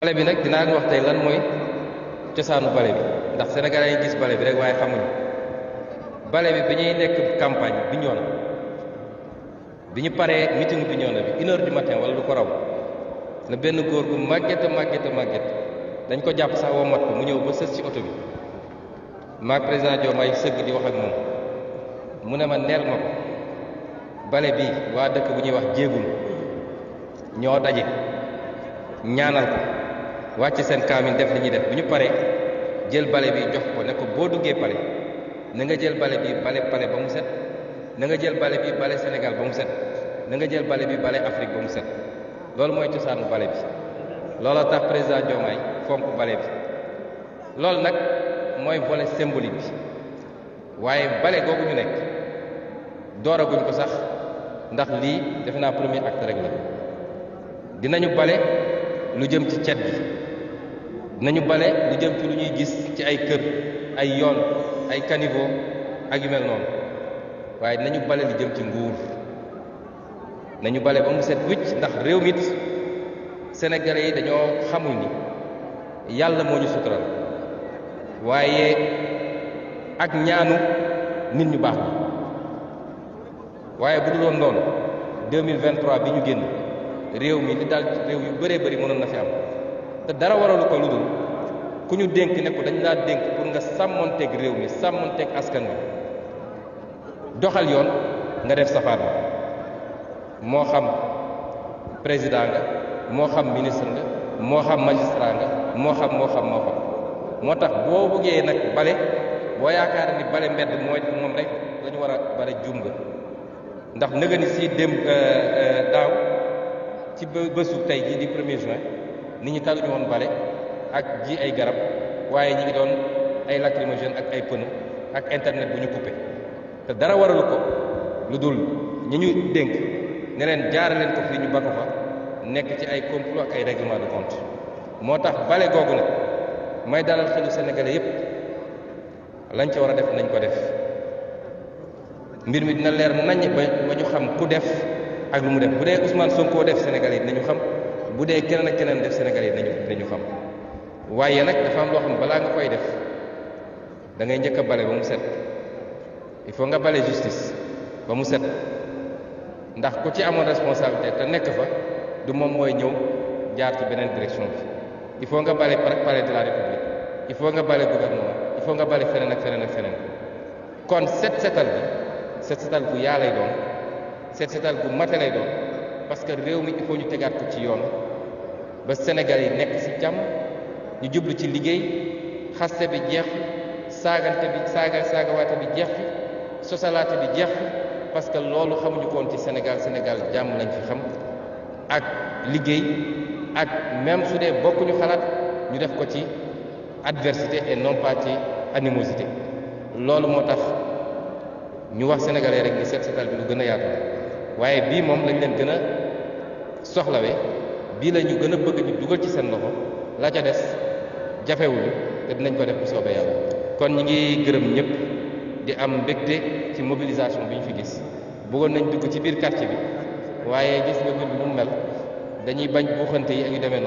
bale bi nag dinaa wax tey lan mooy cosaanu bale bi ndax sénégalais yi gis bale bi rek waaye xamuñu bale bi ñuy nekk campagne Bignona bi ñu paree meeting Bignona bi 1 heure du matin wala lu ko raw la benn góor gu màgget dañ ko jàpp sax womat ko mu ñëw ba sës ci oto bi maag président Diomaye sëgg di wax ak moom mu ne ma neel ma ko bale bi waa dëkk bu ñuy wax jéegul ñoo daje ñaanal ko wàcc seen kaamin def li ñuy def bu ñu paree jël bale bi jox ko ne ko boo duggee pale na nga jël bale bi bale pale ba mu set na nga jël bale bi bale Sénégal ba mu set na nga jël bale bi bale Afrique ba mu set loolu mooy cosaanu bale bi looloo tax président Diomaye fonk bale bi loolu nag mooy volet symbolique bi waaye bale googu ñu nekk dooraguñ ko sax ndax lii defe naa premier acte rek la dinañu bale lu jëm ci cet bi dinañu bale lu jëm ci lu ñuy gis ci ay kër ay yoon ay caniveau ak yu mel noonu waaye dinañu bale lu jëm ci nguur nañu bale ba mu set wicc ndax réew mit sénégalais yi dañoo xamul ni yàlla moo ñu sutural waaye ak ñaanu nit ñu baax waaye bu dul woon loolu 2023 bi ñu génn réew mi li daal réew yu bëree bëri mënoon na fi am te dara waralu ko lu dul ku ñu dénk ne ko dañ laa dénk pour nga sàmmonteeg réew mi sàmmonteeg askan wi doxal yoon nga def safaan moo xam président nga moo xam ministre nga moo xam magistrat nga moo xam moo tax boo bëggee nag bale boo yaakaar ni bale mbedd mooy moom rek la ñu war a bale juum nga ndax nëga ni si dem daaw ci bésu tey jii di 1er juin nit ñi taluñu woon bale ak ji ay garab waaye ñi ngi doon ay lacrymogène ak ay pneu ak internet bu ñu coupé te dara waralu ko lu dul ñi ñu dénk ne leen jaara leen ko fii ñu ba ko fa nekk ci ay complot ak ay règlement de compte moo tax bale googu nag may dalal xelu sénégalais yépp lañ ca war a def nañ ko def mbir mi dina leer nañ ba ñu xam ku def ak lu mu def bu dee Ousmane Sonko def sénégalais yi dinañu xam bu dee keneen ak keneen def sénégalais yi dinañu xam waaye nag dafa am loo xam balaa nga koy def da ngay njëkk a bale ba mu set il faut nga bale justice ba mu set ndax ku ci amoon responsabilité te nekk fa du moom mooy ñëw jaar ci beneen direction bi il faut nga bale palais de la république il faut nga bale gouvernement il faut nga bale feneen ak feneen kon setal bu yaa lay doon setal bu mate lay doon parce que réew mi il faut ñu tegaat ko ci yoon ba Sénégal yi nekk ci jàmm ñu jublu ci liggéey xaste bi jeex saagante bi saagawaate bi jeex fi sosalaate bi jeex fi parce que loolu xamuñu ko woon ci Sénégal jàmm lañ fi xam ak liggéey ak même su dee bokkuñu xalaat ñu def ko ci adversité et non pas ci animosité loolu moo tax ñu wax sénégalais rek ni setal bi lu gën a yaatu waaye bii moom lañ leen gën a soxlawe bii la ñu gën a bëgg ñu dugal ci seen loxo la ca des jafewuñu te dinañ ko def bu soobee yàlla kon ñi ngi gërëm ñëpp di am mbégte ci mobilisation bi ñu fi gis bëggoon nañ dugg ci biir quartier bi waaye gis nga mbir bi mu mel dañuy bañ buuxante yi ak yu demee noonu